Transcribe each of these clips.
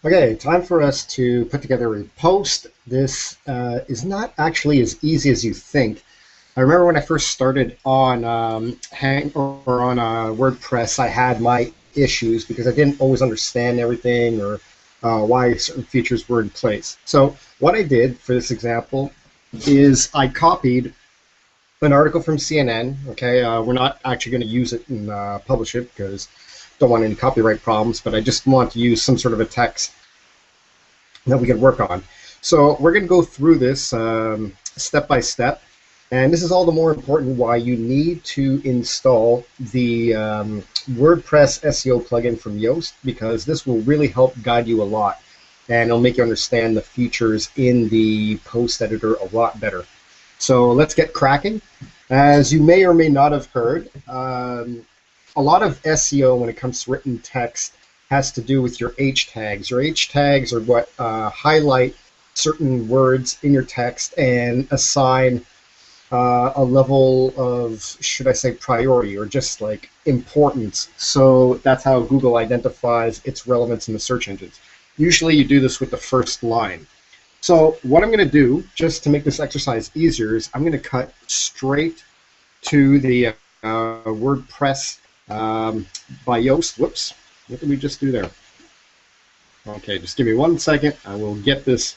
Okay, time for us to put together a post. This is not actually as easy as you think. I remember when I first started on WordPress, I had my issues because I didn't always understand everything or why certain features were in place. So what I did for this example is I copied an article from CNN. Okay, we're not actually going to use it and publish it because don't want any copyright problems, but I just want to use some sort of a text that we can work on. So we're going to go through this step by step. And this is all the more important why you need to install the WordPress SEO plugin from Yoast, because this will really help guide you a lot. And it'll make you understand the features in the post editor a lot better. So let's get cracking. As you may or may not have heard, a lot of SEO when it comes to written text has to do with your H tags. Your H tags are what highlight certain words in your text and assign a level of, should I say, priority or just like importance. So that's how Google identifies its relevance in the search engines. Usually you do this with the first line. So what I'm going to do, just to make this exercise easier, is I'm going to cut straight to the WordPress by Yoast. Whoops, what did we just do there? Okay, just give me 1 second. I will get this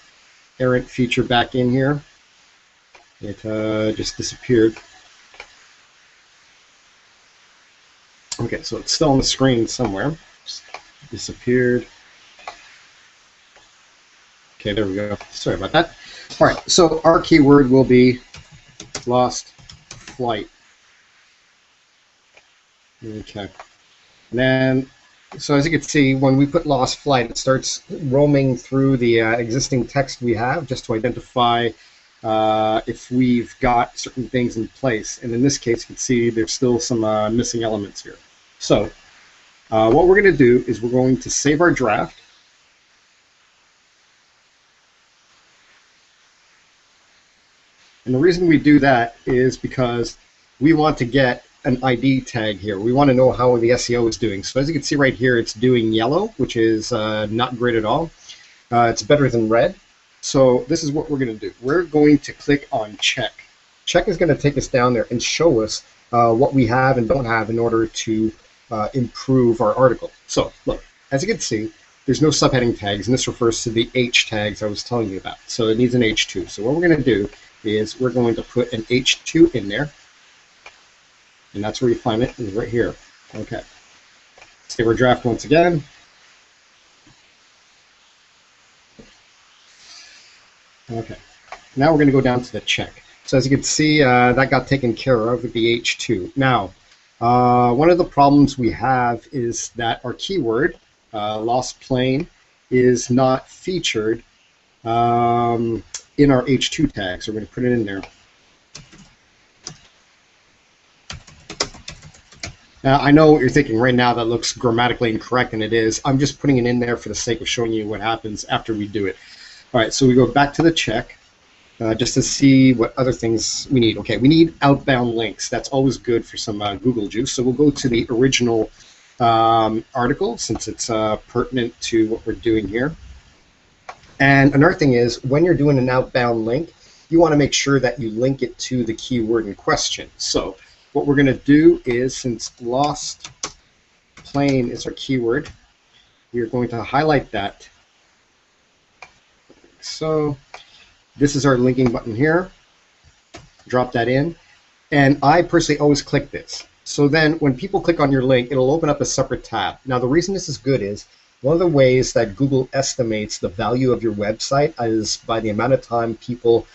errant feature back in here. It just disappeared. Okay, so it's still on the screen somewhere. Just disappeared. Okay, there we go. Sorry about that. All right, so our keyword will be lost flight. Okay. And then, so as you can see, when we put lost flight, it starts roaming through the existing text we have just to identify if we've got certain things in place. And in this case, you can see there's still some missing elements here. So what we're going to do is we're going to save our draft. And the reason we do that is because we want to get an ID tag here. We want to know how the SEO is doing. So as you can see right here, it's doing yellow, which is not great at all. It's better than red. So this is what we're going to do. We're going to click on check. Check is going to take us down there and show us what we have and don't have in order to improve our article. So look, as you can see, there's no subheading tags, and this refers to the H tags I was telling you about. So it needs an H2. So what we're going to do is we're going to put an H2 in there, and that's where you find it, is right here. Okay. Save our draft once again. Okay. Now we're going to go down to the check. So as you can see, that got taken care of with the H2. Now, one of the problems we have is that our keyword, lost plane, is not featured in our H2 tag, so we're going to put it in there. Now, I know what you're thinking right now, that looks grammatically incorrect, and it is. I'm just putting it in there for the sake of showing you what happens after we do it. All right, so we go back to the check just to see what other things we need. Okay, we need outbound links. That's always good for some Google juice. So we'll go to the original article since it's pertinent to what we're doing here. And another thing is, when you're doing an outbound link, you want to make sure that you link it to the keyword in question. So what we're going to do is, since lost plane is our keyword, we are going to highlight that. So this is our linking button here. Drop that in. And I personally always click this. So then when people click on your link, it'll open up a separate tab. Now the reason this is good is, one of the ways that Google estimates the value of your website is by the amount of time people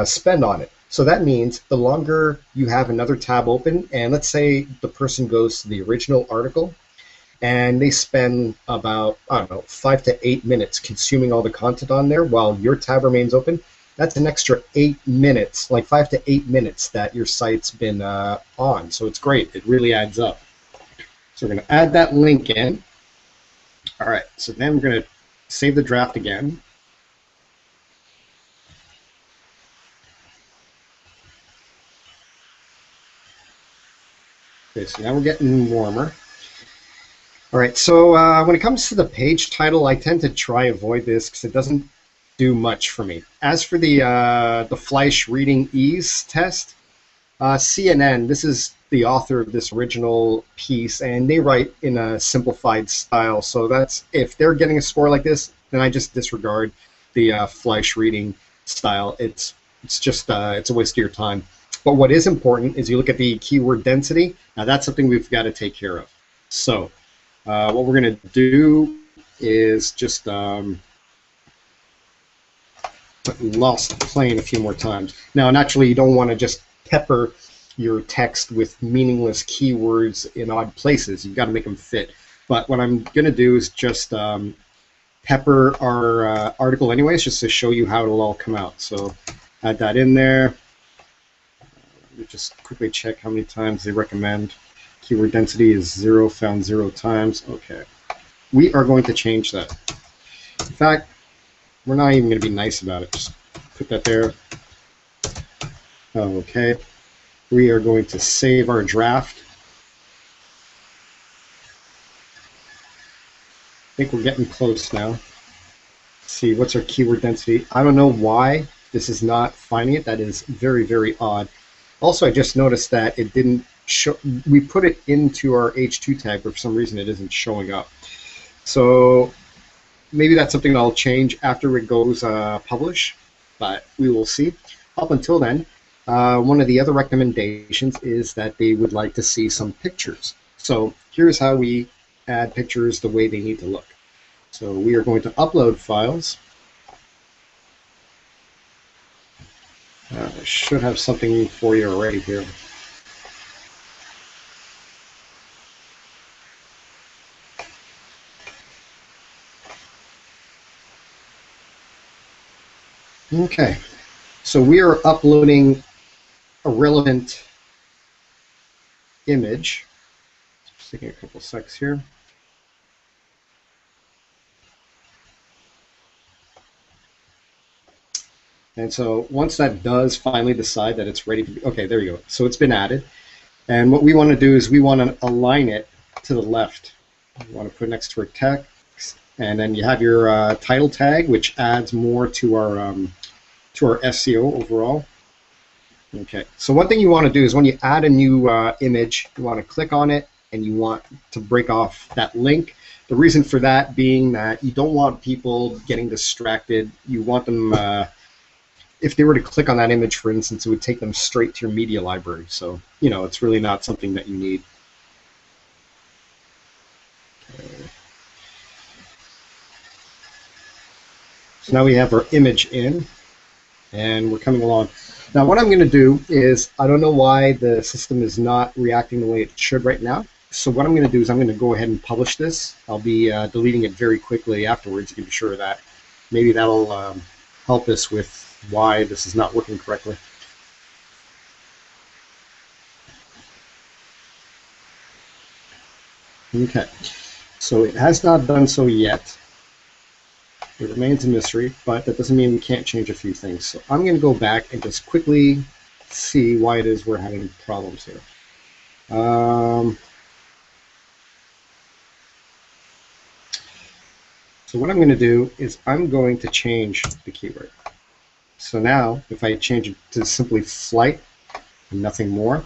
spend on it. So that means the longer you have another tab open, and let's say the person goes to the original article and they spend about, I don't know, 5 to 8 minutes consuming all the content on there while your tab remains open, that's an extra 8 minutes, like 5 to 8 minutes that your site's been on. So it's great. It really adds up. So we're going to add that link in. All right, so then we're going to save the draft again. Okay, so now we're getting warmer. All right, so when it comes to the page title, I tend to try avoid this because it doesn't do much for me. As for the Fleisch reading ease test, CNN, this is the author of this original piece, and they write in a simplified style. So that's, if they're getting a score like this, then I just disregard the Fleisch reading style. It's just it's a waste of your time. But what is important is you look at the keyword density. Now that's something we've got to take care of. So what we're going to do is just lost the plane a few more times. Now, naturally, you don't want to just pepper your text with meaningless keywords in odd places. You've got to make them fit. But what I'm going to do is just pepper our article anyways, just to show you how it'll all come out. So add that in there. Let me just quickly check how many times they recommend. Keyword density is 0, found 0 times. Okay. We are going to change that. In fact, we're not even going to be nice about it. Just put that there. Okay. We are going to save our draft. I think we're getting close now. Let's see, what's our keyword density? I don't know why this is not finding it. That is very, very odd. Also, I just noticed that it didn't show. We put it into our H2 tag, but for some reason it isn't showing up. So maybe that's something I'll change after it goes publish, but we will see. Up until then, one of the other recommendations is that they would like to see some pictures. So here's how we add pictures the way they need to look. So we are going to upload files. I should have something for you already here. Okay, so we are uploading a relevant image. Just taking a couple secs here. And so once that does finally decide that it's ready to be, okay, there you go. So it's been added. And what we want to do is we want to align it to the left. We want to put it next to our text. And then you have your title tag, which adds more to our SEO overall. Okay, so one thing you want to do is when you add a new image, you want to click on it and you want to break off that link. The reason for that being that you don't want people getting distracted. You want them, if they were to click on that image, for instance, it would take them straight to your media library. So, you know, it's really not something that you need. Okay. So now we have our image in, and we're coming along. Now what I'm going to do is, I don't know why the system is not reacting the way it should right now. So what I'm going to do is I'm going to go ahead and publish this. I'll be deleting it very quickly afterwards. You can be sure of that. Maybe that'll help us with why this is not working correctly. Okay, so it has not done so yet. It remains a mystery, but that doesn't mean we can't change a few things. So I'm going to go back and just quickly see why it is we're having problems here. So what I'm going to do is I'm going to change the keyword. So now if I change it to simply flight and nothing more,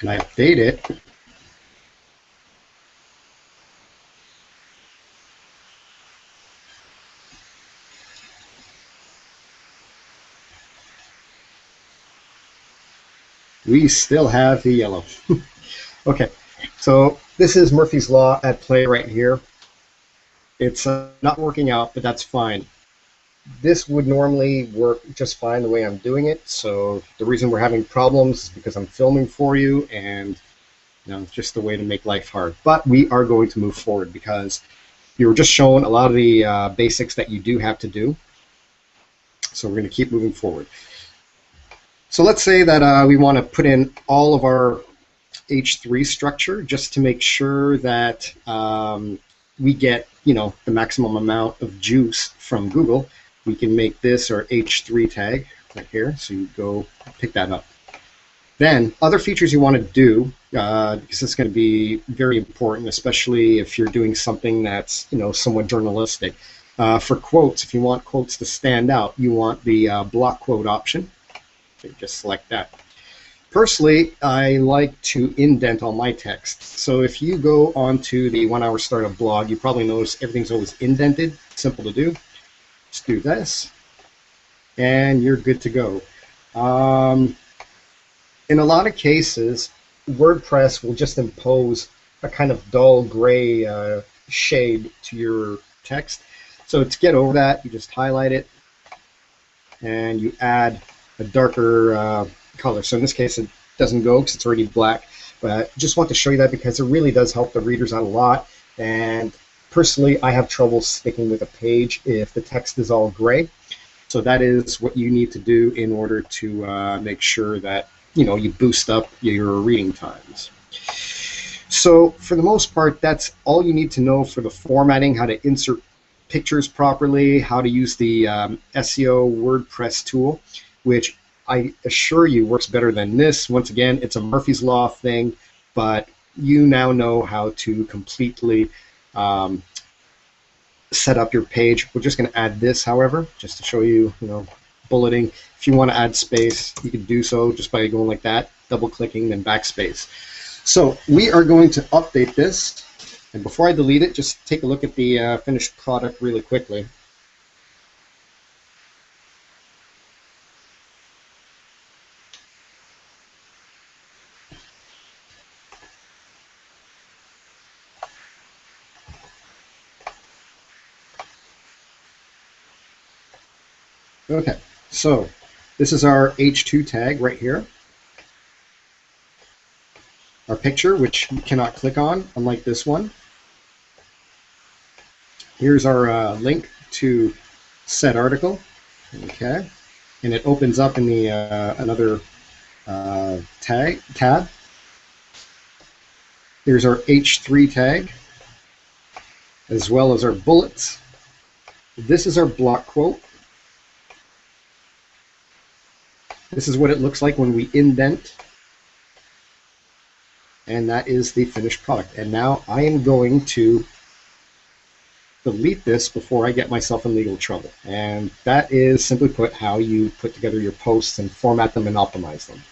and I update it, we still have the yellow. Okay, so this is Murphy's Law at play right here. It's not working out, but that's fine. This would normally work just fine the way I'm doing it. So the reason we're having problems is because I'm filming for you, and you know, it's just the way to make life hard. But we are going to move forward because you were just shown a lot of the basics that you do have to do. So we're going to keep moving forward. So let's say that we want to put in all of our H3 structure just to make sure that we get, you know, the maximum amount of juice from Google. We can make this our H3 tag right here. So you go pick that up. Then other features you want to do, because it's going to be very important, especially if you're doing something that's somewhat journalistic. For quotes, if you want quotes to stand out, you want the block quote option. So just select that. Personally, I like to indent all my text. So if you go onto the 1 Hour Startup blog, you probably notice everything's always indented. Simple to do. Just do this, and you're good to go. In a lot of cases, WordPress will just impose a kind of dull gray shade to your text. So to get over that, you just highlight it and you add a darker color. So in this case, it doesn't go because it's already black. But I just want to show you that because it really does help the readers out a lot. And personally, I have trouble sticking with a page if the text is all gray. So that is what you need to do in order to make sure that you boost up your reading times. So for the most part, that's all you need to know for the formatting, how to insert pictures properly, how to use the SEO WordPress tool, which I assure you works better than this. Once again, it's a Murphy's Law thing, but you now know how to completely set up your page. We're just going to add this, however, just to show you, bulleting. If you want to add space, you can do so just by going like that, double-clicking, then backspace. So we are going to update this. And before I delete it, just take a look at the finished product really quickly. Okay, so this is our H2 tag right here. Our picture, which you cannot click on, unlike this one. Here's our link to said article. Okay, and it opens up in the another tab. Here's our H3 tag, as well as our bullets. This is our block quote. This is what it looks like when we indent. And that is the finished product. And now I am going to delete this before I get myself in legal trouble. And that is, simply put, how you put together your posts and format them and optimize them.